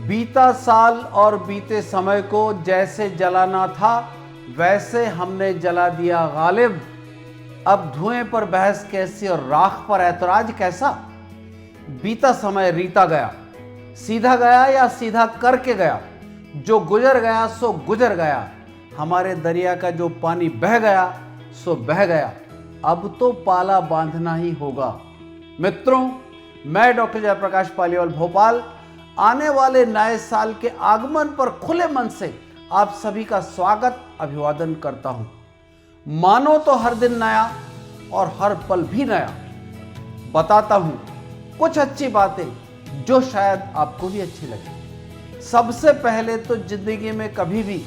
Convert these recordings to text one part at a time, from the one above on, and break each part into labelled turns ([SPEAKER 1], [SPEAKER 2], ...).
[SPEAKER 1] बीता साल और बीते समय को जैसे जलाना था वैसे हमने जला दिया गालिब। अब धुएं पर बहस कैसी और राख पर ऐतराज कैसा। बीता समय रीता गया, सीधा गया या सीधा करके गया। जो गुजर गया सो गुजर गया। हमारे दरिया का जो पानी बह गया सो बह गया। अब तो पाला बांधना ही होगा। मित्रों, मैं डॉक्टर जयप्रकाश पालीवाल भोपाल आने वाले नए साल के आगमन पर खुले मन से आप सभी का स्वागत अभिवादन करता हूं। मानो तो हर दिन नया और हर पल भी नया। बताता हूं कुछ अच्छी बातें जो शायद आपको भी अच्छी लगे। सबसे पहले तो जिंदगी में कभी भी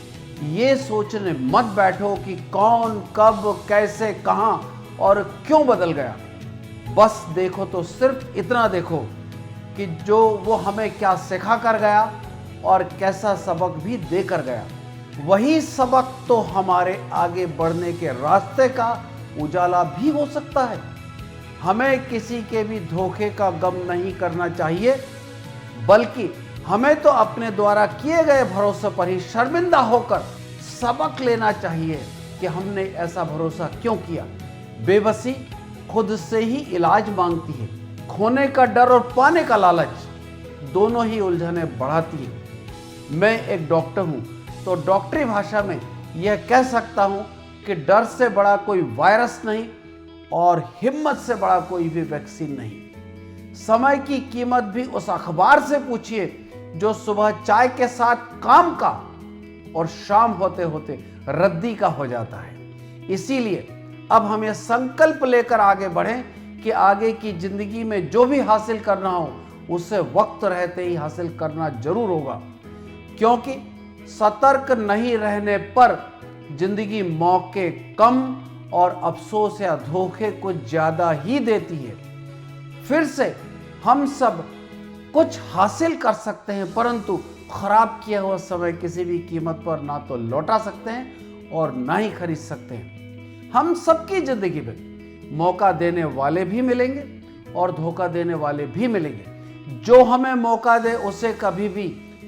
[SPEAKER 1] ये सोचने मत बैठो कि कौन कब कैसे कहां और क्यों बदल गया। बस देखो तो सिर्फ इतना देखो कि जो वो हमें क्या सिखा कर गया और कैसा सबक भी दे कर गया। वही सबक तो हमारे आगे बढ़ने के रास्ते का उजाला भी हो सकता है। हमें किसी के भी धोखे का गम नहीं करना चाहिए, बल्कि हमें तो अपने द्वारा किए गए भरोसे पर ही शर्मिंदा होकर सबक लेना चाहिए कि हमने ऐसा भरोसा क्यों किया। बेबसी खुद से ही इलाज मांगती है। खोने का डर और पाने का लालच दोनों ही उलझने बढ़ाती है। मैं एक डॉक्टर हूं तो डॉक्टरी भाषा में यह कह सकता हूं कि डर से बड़ा कोई वायरस नहीं और हिम्मत से बड़ा कोई भी वैक्सीन नहीं। समय की कीमत भी उस अखबार से पूछिए जो सुबह चाय के साथ काम का और शाम होते होते रद्दी का हो जाता है। इसीलिए अब हम ये संकल्प लेकर आगे बढ़ें कि आगे की जिंदगी में जो भी हासिल करना हो उसे वक्त रहते ही हासिल करना जरूर होगा, क्योंकि सतर्क नहीं रहने पर जिंदगी मौके कम और अफसोस या धोखे कुछ ज्यादा ही देती है। फिर से हम सब कुछ हासिल कर सकते हैं, परंतु खराब किया हुआ समय किसी भी कीमत पर ना तो लौटा सकते हैं और ना ही खरीद सकते हैं। हम सबकी जिंदगी में मौका देने वाले भी मिलेंगे और धोखा देने वाले भी मिलेंगे। जो हमें मौका दे उसे कभी भी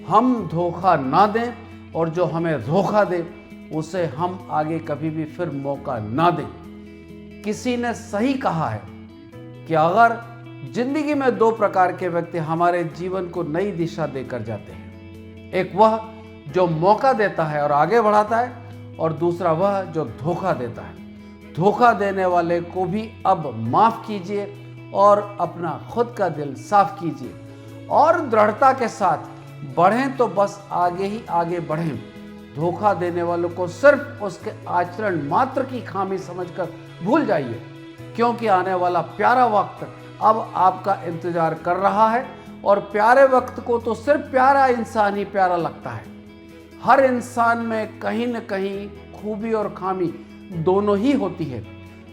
[SPEAKER 1] हम धोखा ना दें, और जो हमें धोखा दे उसे हम आगे कभी भी फिर मौका ना दें। किसी ने सही कहा है कि अगर जिंदगी में दो प्रकार के व्यक्ति हमारे जीवन को नई दिशा देकर जाते हैं, एक वह जो मौका देता है और आगे बढ़ाता है, और दूसरा वह जो धोखा देता है। धोखा देने वाले को भी अब माफ कीजिए और अपना खुद का दिल साफ कीजिए और दृढ़ता के साथ बढ़ें तो बस आगे ही आगे बढ़ें। धोखा देने वालों को सिर्फ उसके आचरण मात्र की खामी समझकर भूल जाइए, क्योंकि आने वाला प्यारा वक्त अब आपका इंतजार कर रहा है। और प्यारे वक्त को तो सिर्फ प्यारा इंसान ही प्यारा लगता है। हर इंसान में कहीं न कहीं खूबी और खामी दोनों ही होती है।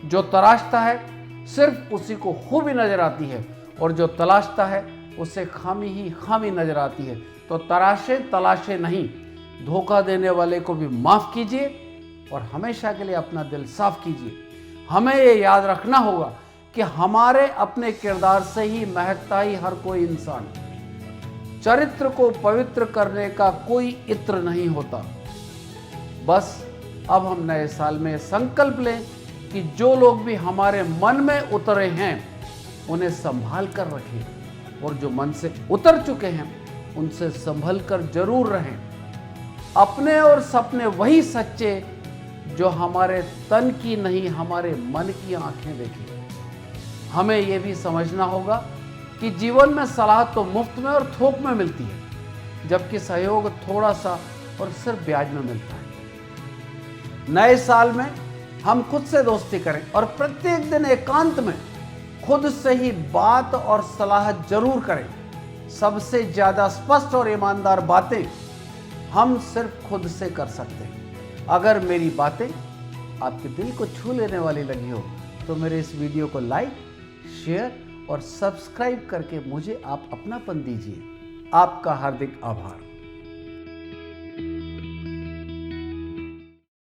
[SPEAKER 1] जो तराशता है सिर्फ उसी को खूबी नजर आती है, और जो तलाशता है उसे खामी ही खामी नजर आती है। तो तराशे तलाशे नहीं, धोखा देने वाले को भी माफ कीजिए और हमेशा के लिए अपना दिल साफ कीजिए। हमें ये याद रखना होगा कि हमारे अपने किरदार से ही महकता ही हर कोई इंसान। चरित्र को पवित्र करने का कोई इत्र नहीं होता। बस अब हम नए साल में संकल्प लें कि जो लोग भी हमारे मन में उतरे हैं उन्हें संभाल कर रखें, और जो मन से उतर चुके हैं उनसे संभल कर जरूर रहें। अपने और सपने वही सच्चे जो हमारे तन की नहीं हमारे मन की आंखें देखें। हमें यह भी समझना होगा कि जीवन में सलाह तो मुफ्त में और थोक में मिलती है, जबकि सहयोग थोड़ा सा और सिर्फ ब्याज में मिलता है। नए साल में हम खुद से दोस्ती करें और प्रत्येक दिन एकांत में खुद से ही बात और सलाह जरूर करें। सबसे ज्यादा स्पष्ट और ईमानदार बातें हम सिर्फ खुद से कर सकते हैं। अगर मेरी बातें आपके दिल को छू लेने वाली लगी हो तो मेरे इस वीडियो को लाइक, शेयर और सब्सक्राइब करके मुझे आप अपनापन दीजिए। आपका हार्दिक आभार।